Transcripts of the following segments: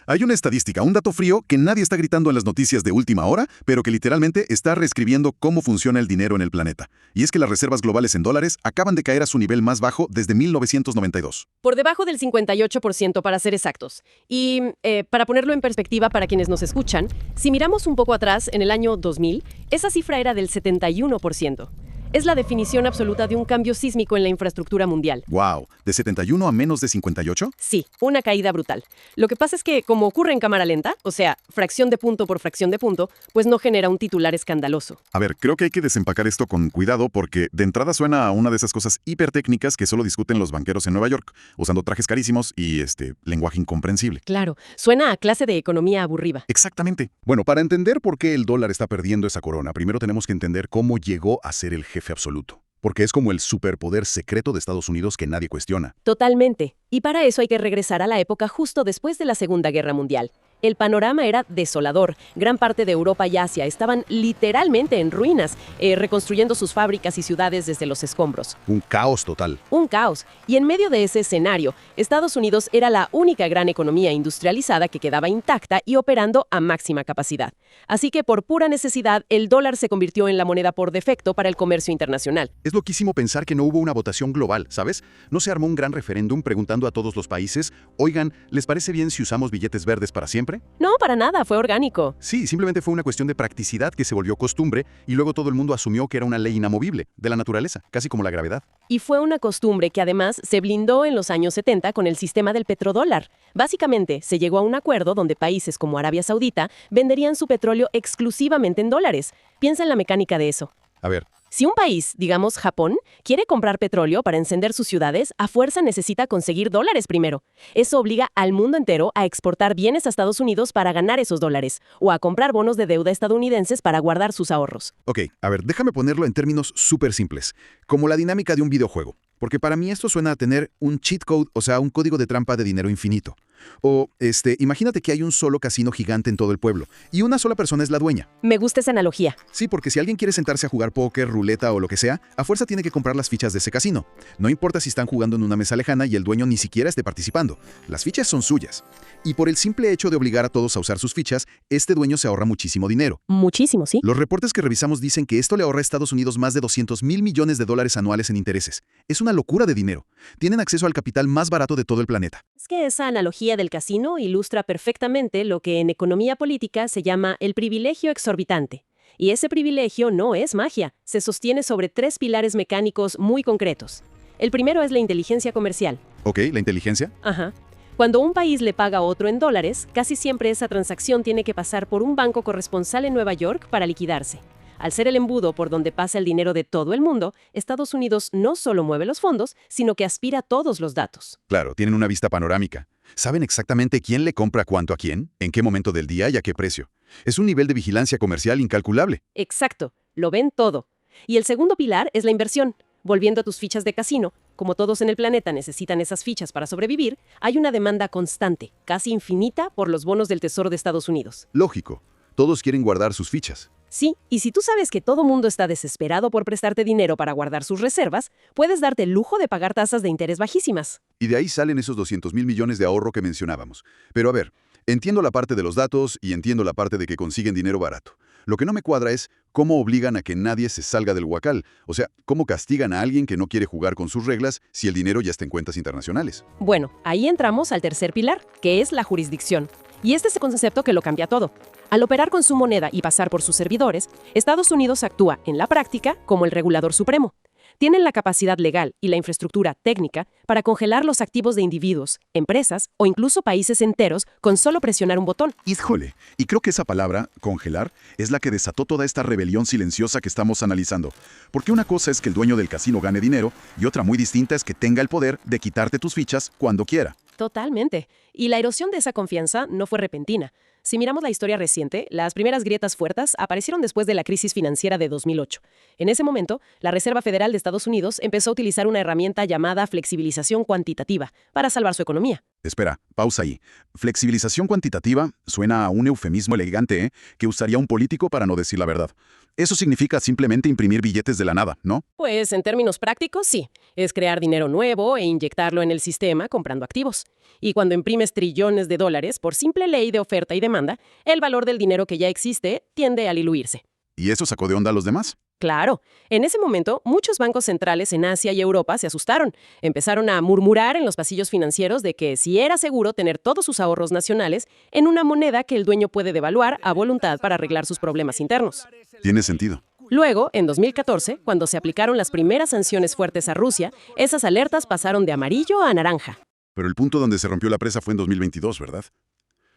Hay una estadística, un dato frío que nadie está gritando en las noticias de última hora, pero que literalmente está reescribiendo cómo funciona el dinero en el planeta. Y es que las reservas globales en dólares acaban de caer a su nivel más bajo desde 1992. Por debajo del 58% para ser exactos. Y para ponerlo en perspectiva para quienes nos escuchan, si miramos un poco atrás, en el año 2000, esa cifra era del 71%. Es la definición absoluta de un cambio sísmico en la infraestructura mundial. ¡Wow! ¿De 71 a menos de 58? Sí, una caída brutal. Lo que pasa es que, como ocurre en cámara lenta, o sea, fracción de punto por fracción de punto, pues no genera un titular escandaloso. A ver, creo que hay que desempacar esto con cuidado porque de entrada suena a una de esas cosas hipertécnicas que solo discuten los banqueros en Nueva York, usando trajes carísimos y lenguaje incomprensible. Claro, suena a clase de economía aburrida. Exactamente. Bueno, para entender por qué el dólar está perdiendo esa corona, primero tenemos que entender cómo llegó a ser el jefe absoluto. Porque es como el superpoder secreto de Estados Unidos que nadie cuestiona. Totalmente. Y para eso hay que regresar a la época justo después de la Segunda Guerra Mundial. El panorama era desolador. Gran parte de Europa y Asia estaban literalmente en ruinas, reconstruyendo sus fábricas y ciudades desde los escombros. Un caos total. Un caos. Y en medio de ese escenario, Estados Unidos era la única gran economía industrializada que quedaba intacta y operando a máxima capacidad. Así que por pura necesidad, el dólar se convirtió en la moneda por defecto para el comercio internacional. Es loquísimo pensar que no hubo una votación global, ¿sabes? No se armó un gran referéndum preguntando a todos los países, oigan, ¿les parece bien si usamos billetes verdes para siempre? No, para nada, fue orgánico. Sí, simplemente fue una cuestión de practicidad que se volvió costumbre y luego todo el mundo asumió que era una ley inamovible, de la naturaleza, casi como la gravedad. Y fue una costumbre que además se blindó en los años 70 con el sistema del petrodólar. Básicamente, se llegó a un acuerdo donde países como Arabia Saudita venderían su petróleo exclusivamente en dólares. Piensa en la mecánica de eso. A ver. Si un país, digamos Japón, quiere comprar petróleo para encender sus ciudades, a fuerza necesita conseguir dólares primero. Eso obliga al mundo entero a exportar bienes a Estados Unidos para ganar esos dólares, o a comprar bonos de deuda estadounidenses para guardar sus ahorros. Ok, a ver, déjame ponerlo en términos súper simples, como la dinámica de un videojuego. Porque para mí esto suena a tener un cheat code, o sea, un código de trampa de dinero infinito. O, imagínate que hay un solo casino gigante en todo el pueblo, y una sola persona es la dueña. Me gusta esa analogía. Sí, porque si alguien quiere sentarse a jugar póker, ruleta o lo que sea, a fuerza tiene que comprar las fichas de ese casino. No importa si están jugando en una mesa lejana y el dueño ni siquiera esté participando. Las fichas son suyas. Y por el simple hecho de obligar a todos a usar sus fichas, este dueño se ahorra muchísimo dinero. Muchísimo, sí. Los reportes que revisamos dicen que esto le ahorra a Estados Unidos más de 200,000 millones de dólares anuales en intereses. Es una locura de dinero. Tienen acceso al capital más barato de todo el planeta. Es que esa analogía del casino ilustra perfectamente lo que en economía política se llama el privilegio exorbitante. Y ese privilegio no es magia, se sostiene sobre 3 pilares mecánicos muy concretos. El primero es la inteligencia comercial. Ok, ¿la inteligencia? Ajá. Cuando un país le paga a otro en dólares, casi siempre esa transacción tiene que pasar por un banco corresponsal en Nueva York para liquidarse. Al ser el embudo por donde pasa el dinero de todo el mundo, Estados Unidos no solo mueve los fondos, sino que aspira todos los datos. Claro, tienen una vista panorámica. Saben exactamente quién le compra cuánto a quién, en qué momento del día y a qué precio. Es un nivel de vigilancia comercial incalculable. Exacto, lo ven todo. Y el segundo pilar es la inversión. Volviendo a tus fichas de casino, como todos en el planeta necesitan esas fichas para sobrevivir, hay una demanda constante, casi infinita, por los bonos del Tesoro de Estados Unidos. Lógico, todos quieren guardar sus fichas. Sí, y si tú sabes que todo mundo está desesperado por prestarte dinero para guardar sus reservas, puedes darte el lujo de pagar tasas de interés bajísimas. Y de ahí salen esos 200,000 millones de ahorro que mencionábamos. Pero a ver, entiendo la parte de los datos y entiendo la parte de que consiguen dinero barato. Lo que no me cuadra es cómo obligan a que nadie se salga del huacal. O sea, cómo castigan a alguien que no quiere jugar con sus reglas si el dinero ya está en cuentas internacionales. Bueno, ahí entramos al tercer pilar, que es la jurisdicción. Y este es el concepto que lo cambia todo. Al operar con su moneda y pasar por sus servidores, Estados Unidos actúa, en la práctica, como el regulador supremo. Tienen la capacidad legal y la infraestructura técnica para congelar los activos de individuos, empresas o incluso países enteros con solo presionar un botón. Híjole, y creo que esa palabra, congelar, es la que desató toda esta rebelión silenciosa que estamos analizando. Porque una cosa es que el dueño del casino gane dinero y otra muy distinta es que tenga el poder de quitarte tus fichas cuando quiera. Totalmente. Y la erosión de esa confianza no fue repentina. Si miramos la historia reciente, las primeras grietas fuertes aparecieron después de la crisis financiera de 2008. En ese momento, la Reserva Federal de Estados Unidos empezó a utilizar una herramienta llamada flexibilización cuantitativa para salvar su economía. Espera, pausa ahí. Flexibilización cuantitativa suena a un eufemismo elegante, ¿eh? Que usaría un político para no decir la verdad. Eso significa simplemente imprimir billetes de la nada, ¿no? Pues en términos prácticos, sí. Es crear dinero nuevo e inyectarlo en el sistema comprando activos. Y cuando imprimes trillones de dólares por simple ley de oferta y demanda, el valor del dinero que ya existe tiende a diluirse. ¿Y eso sacó de onda a los demás? Claro, en ese momento muchos bancos centrales en Asia y Europa se asustaron. Empezaron a murmurar en los pasillos financieros de que si era seguro tener todos sus ahorros nacionales en una moneda que el dueño puede devaluar a voluntad para arreglar sus problemas internos. Tiene sentido. Luego, en 2014, cuando se aplicaron las primeras sanciones fuertes a Rusia, esas alertas pasaron de amarillo a naranja. Pero el punto donde se rompió la presa fue en 2022, ¿verdad?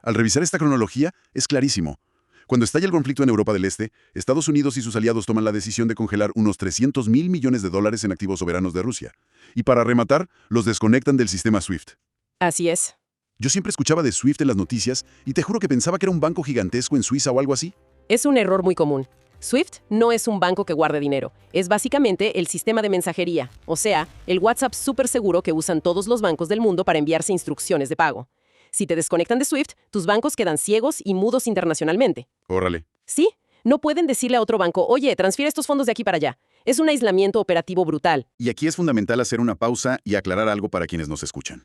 Al revisar esta cronología, es clarísimo. Cuando estalla el conflicto en Europa del Este, Estados Unidos y sus aliados toman la decisión de congelar unos 300.000 millones de dólares en activos soberanos de Rusia. Y para rematar, los desconectan del sistema SWIFT. Así es. Yo siempre escuchaba de SWIFT en las noticias y te juro que pensaba que era un banco gigantesco en Suiza o algo así. Es un error muy común. SWIFT no es un banco que guarde dinero. Es básicamente el sistema de mensajería, o sea, el WhatsApp súper seguro que usan todos los bancos del mundo para enviarse instrucciones de pago. Si te desconectan de SWIFT, tus bancos quedan ciegos y mudos internacionalmente. Órale. Sí, no pueden decirle a otro banco, oye, transfiere estos fondos de aquí para allá. Es un aislamiento operativo brutal. Y aquí es fundamental hacer una pausa y aclarar algo para quienes nos escuchan.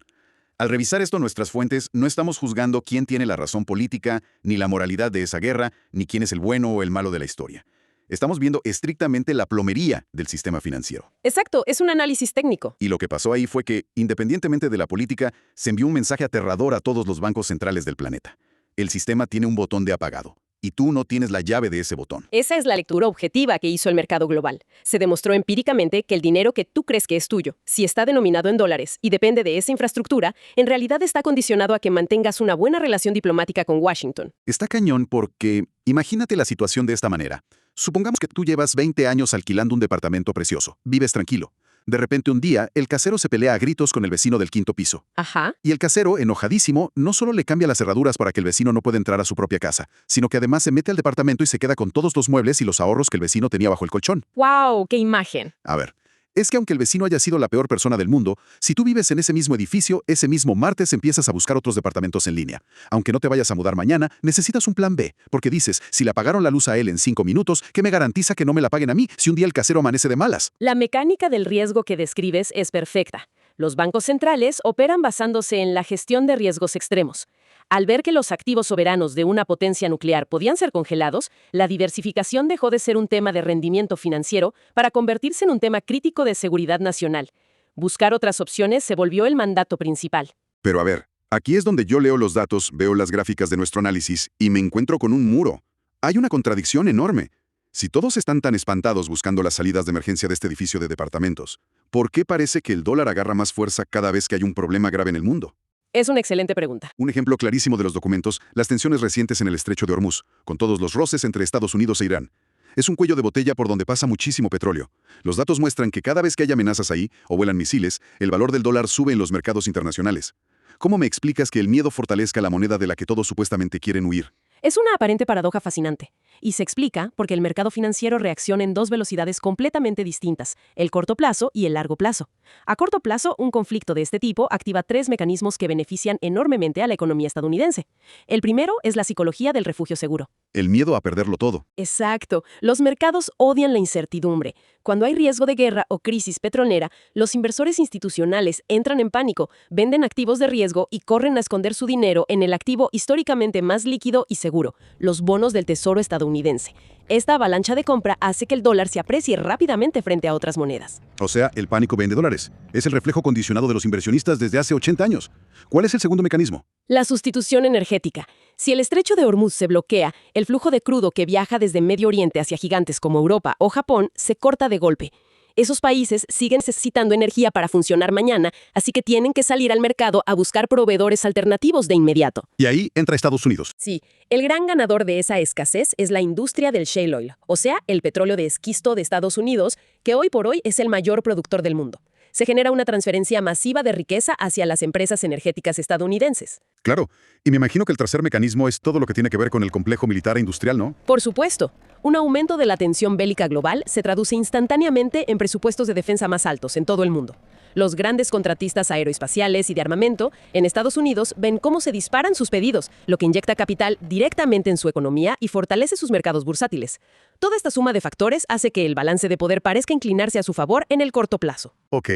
Al revisar esto nuestras fuentes, no estamos juzgando quién tiene la razón política, ni la moralidad de esa guerra, ni quién es el bueno o el malo de la historia. Estamos viendo estrictamente la plomería del sistema financiero. Exacto, es un análisis técnico. Y lo que pasó ahí fue que, independientemente de la política, se envió un mensaje aterrador a todos los bancos centrales del planeta. El sistema tiene un botón de apagado. Y tú no tienes la llave de ese botón. Esa es la lectura objetiva que hizo el mercado global. Se demostró empíricamente que el dinero que tú crees que es tuyo, si está denominado en dólares y depende de esa infraestructura, en realidad está condicionado a que mantengas una buena relación diplomática con Washington. Está cañón porque, imagínate la situación de esta manera. Supongamos que tú llevas 20 años alquilando un departamento precioso. Vives tranquilo. De repente un día, el casero se pelea a gritos con el vecino del quinto piso. Ajá. Y el casero, enojadísimo, no solo le cambia las cerraduras para que el vecino no pueda entrar a su propia casa, sino que además se mete al departamento y se queda con todos los muebles y los ahorros que el vecino tenía bajo el colchón. ¡Wow! ¡Qué imagen! A ver, es que aunque el vecino haya sido la peor persona del mundo, si tú vives en ese mismo edificio, ese mismo martes empiezas a buscar otros departamentos en línea. Aunque no te vayas a mudar mañana, necesitas un plan B, porque dices, si le apagaron la luz a él en 5 minutos, ¿qué me garantiza que no me la paguen a mí si un día el casero amanece de malas? La mecánica del riesgo que describes es perfecta. Los bancos centrales operan basándose en la gestión de riesgos extremos. Al ver que los activos soberanos de una potencia nuclear podían ser congelados, la diversificación dejó de ser un tema de rendimiento financiero para convertirse en un tema crítico de seguridad nacional. Buscar otras opciones se volvió el mandato principal. Pero a ver, aquí es donde yo leo los datos, veo las gráficas de nuestro análisis y me encuentro con un muro. Hay una contradicción enorme. Si todos están tan espantados buscando las salidas de emergencia de este edificio de departamentos, ¿por qué parece que el dólar agarra más fuerza cada vez que hay un problema grave en el mundo? Es una excelente pregunta. Un ejemplo clarísimo de los documentos, las tensiones recientes en el estrecho de Hormuz, con todos los roces entre Estados Unidos e Irán. Es un cuello de botella por donde pasa muchísimo petróleo. Los datos muestran que cada vez que hay amenazas ahí, o vuelan misiles, el valor del dólar sube en los mercados internacionales. ¿Cómo me explicas que el miedo fortalezca la moneda de la que todos supuestamente quieren huir? Es una aparente paradoja fascinante, y se explica porque el mercado financiero reacciona en dos velocidades completamente distintas, el corto plazo y el largo plazo. A corto plazo, un conflicto de este tipo activa tres mecanismos que benefician enormemente a la economía estadounidense. El primero es la psicología del refugio seguro. El miedo a perderlo todo. Exacto. Los mercados odian la incertidumbre. Cuando hay riesgo de guerra o crisis petrolera, los inversores institucionales entran en pánico, venden activos de riesgo y corren a esconder su dinero en el activo históricamente más líquido y seguro, los bonos del Tesoro estadounidense. Esta avalancha de compra hace que el dólar se aprecie rápidamente frente a otras monedas. O sea, el pánico vende dólares. Es el reflejo condicionado de los inversionistas desde hace 80 años. ¿Cuál es el segundo mecanismo? La sustitución energética. Si el estrecho de Hormuz se bloquea, el flujo de crudo que viaja desde Medio Oriente hacia gigantes como Europa o Japón se corta de golpe. Esos países siguen necesitando energía para funcionar mañana, así que tienen que salir al mercado a buscar proveedores alternativos de inmediato. Y ahí entra Estados Unidos. Sí, el gran ganador de esa escasez es la industria del shale oil, o sea, el petróleo de esquisto de Estados Unidos, que hoy por hoy es el mayor productor del mundo. Se genera una transferencia masiva de riqueza hacia las empresas energéticas estadounidenses. Claro, y me imagino que el tercer mecanismo es todo lo que tiene que ver con el complejo militar e industrial, ¿no? Por supuesto, un aumento de la tensión bélica global se traduce instantáneamente en presupuestos de defensa más altos en todo el mundo. Los grandes contratistas aeroespaciales y de armamento en Estados Unidos ven cómo se disparan sus pedidos, lo que inyecta capital directamente en su economía y fortalece sus mercados bursátiles. Toda esta suma de factores hace que el balance de poder parezca inclinarse a su favor en el corto plazo. Ok,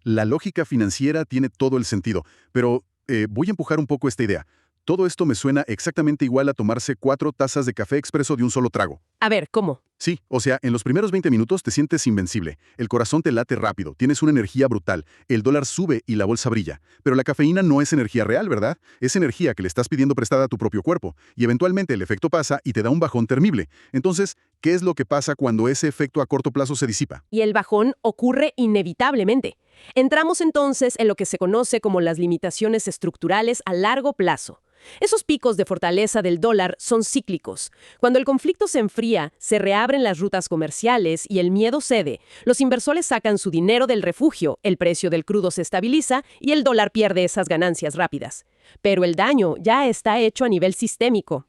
la lógica financiera tiene todo el sentido, pero voy a empujar un poco esta idea. Todo esto me suena exactamente igual a tomarse 4 tazas de café expreso de un solo trago. A ver, ¿cómo? Sí, o sea, en los primeros 20 minutos te sientes invencible, el corazón te late rápido, tienes una energía brutal, el dólar sube y la bolsa brilla. Pero la cafeína no es energía real, ¿verdad? Es energía que le estás pidiendo prestada a tu propio cuerpo, y eventualmente el efecto pasa y te da un bajón temible. Entonces, ¿qué es lo que pasa cuando ese efecto a corto plazo se disipa? Y el bajón ocurre inevitablemente. Entramos entonces en lo que se conoce como las limitaciones estructurales a largo plazo. Esos picos de fortaleza del dólar son cíclicos. Cuando el conflicto se enfría, se reabren las rutas comerciales y el miedo cede. Los inversores sacan su dinero del refugio, el precio del crudo se estabiliza y el dólar pierde esas ganancias rápidas. Pero el daño ya está hecho a nivel sistémico.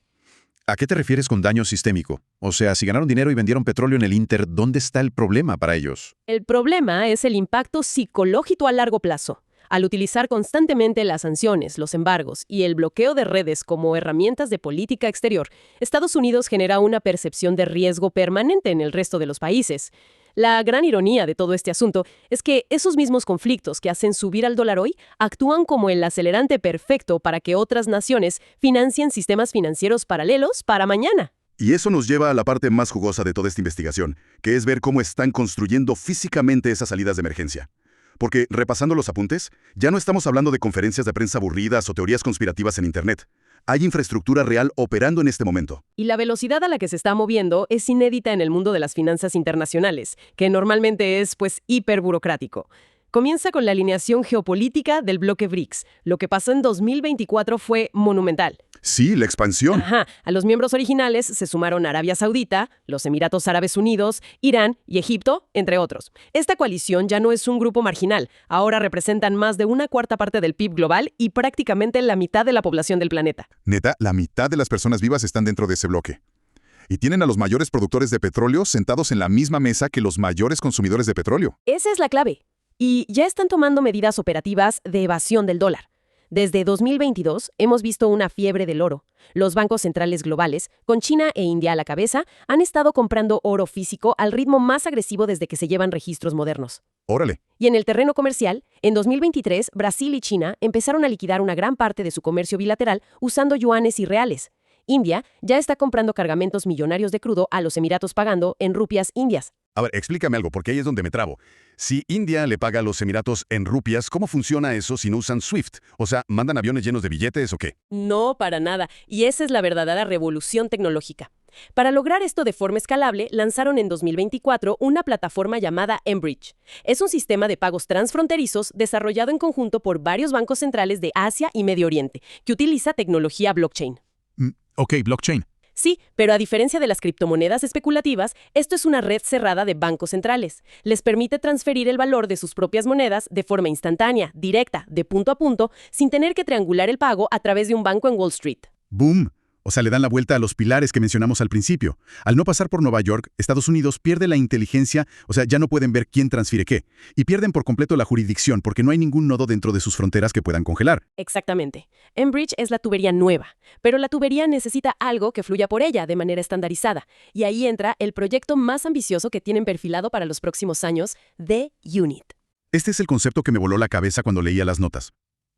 ¿A qué te refieres con daño sistémico? O sea, si ganaron dinero y vendieron petróleo en el Inter, ¿dónde está el problema para ellos? El problema es el impacto psicológico a largo plazo. Al utilizar constantemente las sanciones, los embargos y el bloqueo de redes como herramientas de política exterior, Estados Unidos genera una percepción de riesgo permanente en el resto de los países. La gran ironía de todo este asunto es que esos mismos conflictos que hacen subir al dólar hoy actúan como el acelerante perfecto para que otras naciones financien sistemas financieros paralelos para mañana. Y eso nos lleva a la parte más jugosa de toda esta investigación, que es ver cómo están construyendo físicamente esas salidas de emergencia. Porque, repasando los apuntes, ya no estamos hablando de conferencias de prensa aburridas o teorías conspirativas en Internet. Hay infraestructura real operando en este momento. Y la velocidad a la que se está moviendo es inédita en el mundo de las finanzas internacionales, que normalmente es, hiperburocrático. Comienza con la alineación geopolítica del bloque BRICS. Lo que pasó en 2024 fue monumental. Sí, la expansión. Ajá. A los miembros originales se sumaron Arabia Saudita, los Emiratos Árabes Unidos, Irán y Egipto, entre otros. Esta coalición ya no es un grupo marginal. Ahora representan más de 1/4 parte del PIB global y prácticamente la mitad de la población del planeta. Neta, la mitad de las personas vivas están dentro de ese bloque. Y tienen a los mayores productores de petróleo sentados en la misma mesa que los mayores consumidores de petróleo. Esa es la clave. Y ya están tomando medidas operativas de evasión del dólar. Desde 2022 hemos visto una fiebre del oro. Los bancos centrales globales, con China e India a la cabeza, han estado comprando oro físico al ritmo más agresivo desde que se llevan registros modernos. Órale. Y en el terreno comercial, en 2023, Brasil y China empezaron a liquidar una gran parte de su comercio bilateral usando yuanes y reales. India ya está comprando cargamentos millonarios de crudo a los Emiratos pagando en rupias indias. A ver, explícame algo, porque ahí es donde me trabo. Si India le paga a los Emiratos en rupias, ¿cómo funciona eso si no usan SWIFT? O sea, ¿mandan aviones llenos de billetes o qué? No, para nada. Y esa es la verdadera revolución tecnológica. Para lograr esto de forma escalable, lanzaron en 2024 una plataforma llamada mBridge. Es un sistema de pagos transfronterizos desarrollado en conjunto por varios bancos centrales de Asia y Medio Oriente, que utiliza tecnología blockchain. Ok, blockchain. Sí, pero a diferencia de las criptomonedas especulativas, esto es una red cerrada de bancos centrales. Les permite transferir el valor de sus propias monedas de forma instantánea, directa, de punto a punto, sin tener que triangular el pago a través de un banco en Wall Street. ¡Boom! O sea, le dan la vuelta a los pilares que mencionamos al principio. Al no pasar por Nueva York, Estados Unidos pierde la inteligencia, o sea, ya no pueden ver quién transfiere qué. Y pierden por completo la jurisdicción porque no hay ningún nodo dentro de sus fronteras que puedan congelar. Exactamente. mBridge es la tubería nueva, pero la tubería necesita algo que fluya por ella de manera estandarizada. Y ahí entra el proyecto más ambicioso que tienen perfilado para los próximos años, The Unit. Este es el concepto que me voló la cabeza cuando leía las notas.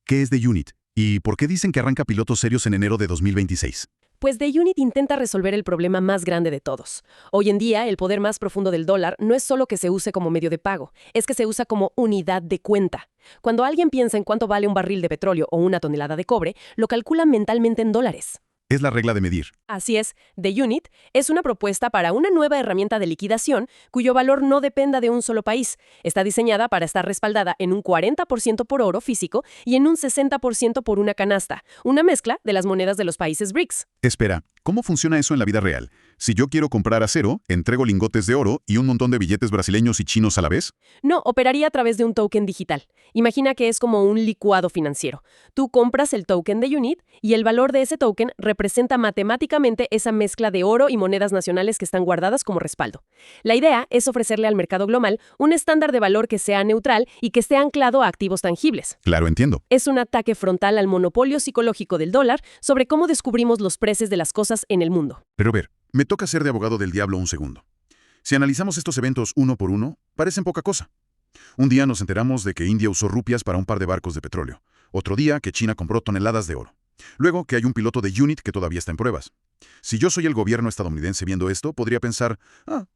¿Qué es The Unit? ¿Y por qué dicen que arranca pilotos serios en enero de 2026? Pues The Unit intenta resolver el problema más grande de todos. Hoy en día, el poder más profundo del dólar no es solo que se use como medio de pago, es que se usa como unidad de cuenta. Cuando alguien piensa en cuánto vale un barril de petróleo o una tonelada de cobre, lo calcula mentalmente en dólares. Es la regla de medir. Así es, The Unit es una propuesta para una nueva herramienta de liquidación cuyo valor no dependa de un solo país. Está diseñada para estar respaldada en un 40% por oro físico y en un 60% por una canasta, una mezcla de las monedas de los países BRICS. Espera, ¿Cómo funciona eso en la vida real? Si yo quiero comprar acero, entrego lingotes de oro y un montón de billetes brasileños y chinos a la vez. No, operaría a través de un token digital. Imagina que es como un licuado financiero. Tú compras el token de UNIT y el valor de ese token representa matemáticamente esa mezcla de oro y monedas nacionales que están guardadas como respaldo. La idea es ofrecerle al mercado global un estándar de valor que sea neutral y que esté anclado a activos tangibles. Claro, entiendo. Es un ataque frontal al monopolio psicológico del dólar sobre cómo descubrimos los precios de las cosas en el mundo. Pero ver, me toca ser de abogado del diablo un segundo. Si analizamos estos eventos uno por uno, parecen poca cosa. Un día nos enteramos de que India usó rupias para un par de barcos de petróleo. Otro día que China compró toneladas de oro. Luego que hay un piloto de UNIT que todavía está en pruebas. Si yo soy el gobierno estadounidense viendo esto, podría pensar,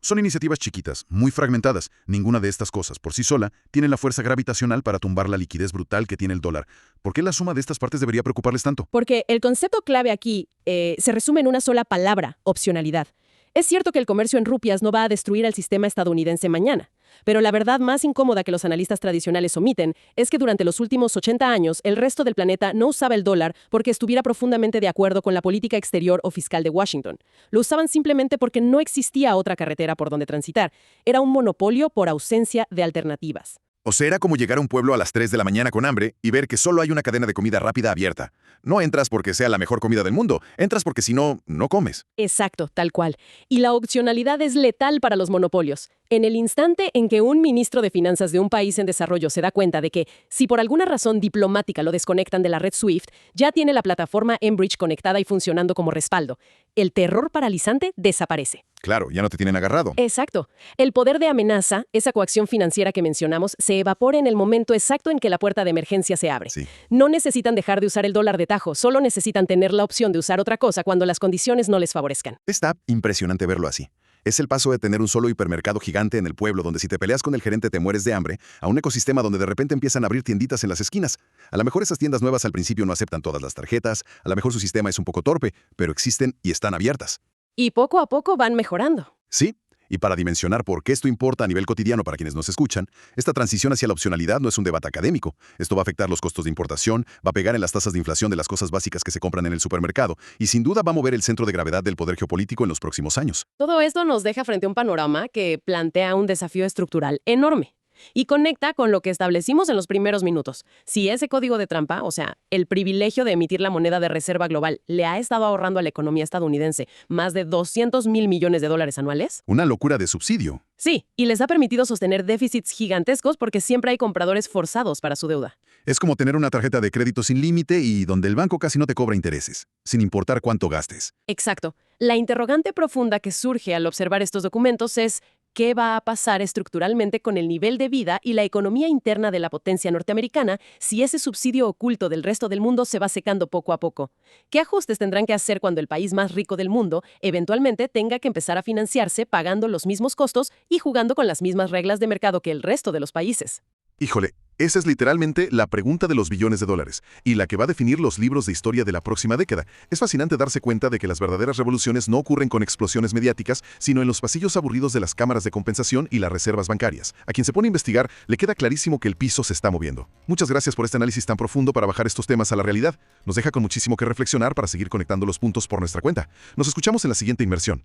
son iniciativas chiquitas, muy fragmentadas. Ninguna de estas cosas, por sí sola, tiene la fuerza gravitacional para tumbar la liquidez brutal que tiene el dólar. ¿Por qué la suma de estas partes debería preocuparles tanto? Porque el concepto clave aquí se resume en una sola palabra: opcionalidad. Es cierto que el comercio en rupias no va a destruir al sistema estadounidense mañana, pero la verdad más incómoda que los analistas tradicionales omiten es que durante los últimos 80 años el resto del planeta no usaba el dólar porque estuviera profundamente de acuerdo con la política exterior o fiscal de Washington. Lo usaban simplemente porque no existía otra carretera por donde transitar. Era un monopolio por ausencia de alternativas. O sea, era como llegar a un pueblo a las 3 de la mañana con hambre y ver que solo hay una cadena de comida rápida abierta. No entras porque sea la mejor comida del mundo, entras porque si no, no comes. Exacto, tal cual. Y la opcionalidad es letal para los monopolios. En el instante en que un ministro de finanzas de un país en desarrollo se da cuenta de que, si por alguna razón diplomática lo desconectan de la red SWIFT, ya tiene la plataforma Enbridge conectada y funcionando como respaldo. El terror paralizante desaparece. Claro, ya no te tienen agarrado. Exacto. El poder de amenaza, esa coacción financiera que mencionamos, se evapora en el momento exacto en que la puerta de emergencia se abre. Sí. No necesitan dejar de usar el dólar de tajo, solo necesitan tener la opción de usar otra cosa cuando las condiciones no les favorezcan. Está impresionante verlo así. Es el paso de tener un solo hipermercado gigante en el pueblo donde si te peleas con el gerente te mueres de hambre, a un ecosistema donde de repente empiezan a abrir tienditas en las esquinas. A lo mejor esas tiendas nuevas al principio no aceptan todas las tarjetas, a lo mejor su sistema es un poco torpe, pero existen y están abiertas. Y poco a poco van mejorando. Sí, y para dimensionar por qué esto importa a nivel cotidiano para quienes nos escuchan, esta transición hacia la opcionalidad no es un debate académico. Esto va a afectar los costos de importación, va a pegar en las tasas de inflación de las cosas básicas que se compran en el supermercado y sin duda va a mover el centro de gravedad del poder geopolítico en los próximos años. Todo esto nos deja frente a un panorama que plantea un desafío estructural enorme. Y conecta con lo que establecimos en los primeros minutos. Si ese código de trampa, o sea, el privilegio de emitir la moneda de reserva global, le ha estado ahorrando a la economía estadounidense más de 200,000 millones de dólares anuales. Una locura de subsidio. Sí, y les ha permitido sostener déficits gigantescos porque siempre hay compradores forzados para su deuda. Es como tener una tarjeta de crédito sin límite y donde el banco casi no te cobra intereses, sin importar cuánto gastes. Exacto. La interrogante profunda que surge al observar estos documentos es: ¿qué va a pasar estructuralmente con el nivel de vida y la economía interna de la potencia norteamericana si ese subsidio oculto del resto del mundo se va secando poco a poco? ¿Qué ajustes tendrán que hacer cuando el país más rico del mundo eventualmente tenga que empezar a financiarse pagando los mismos costos y jugando con las mismas reglas de mercado que el resto de los países? Híjole, esa es literalmente la pregunta de los billones de dólares y la que va a definir los libros de historia de la próxima década. Es fascinante darse cuenta de que las verdaderas revoluciones no ocurren con explosiones mediáticas, sino en los pasillos aburridos de las cámaras de compensación y las reservas bancarias. A quien se pone a investigar, le queda clarísimo que el piso se está moviendo. Muchas gracias por este análisis tan profundo para bajar estos temas a la realidad. Nos deja con muchísimo que reflexionar para seguir conectando los puntos por nuestra cuenta. Nos escuchamos en la siguiente inmersión.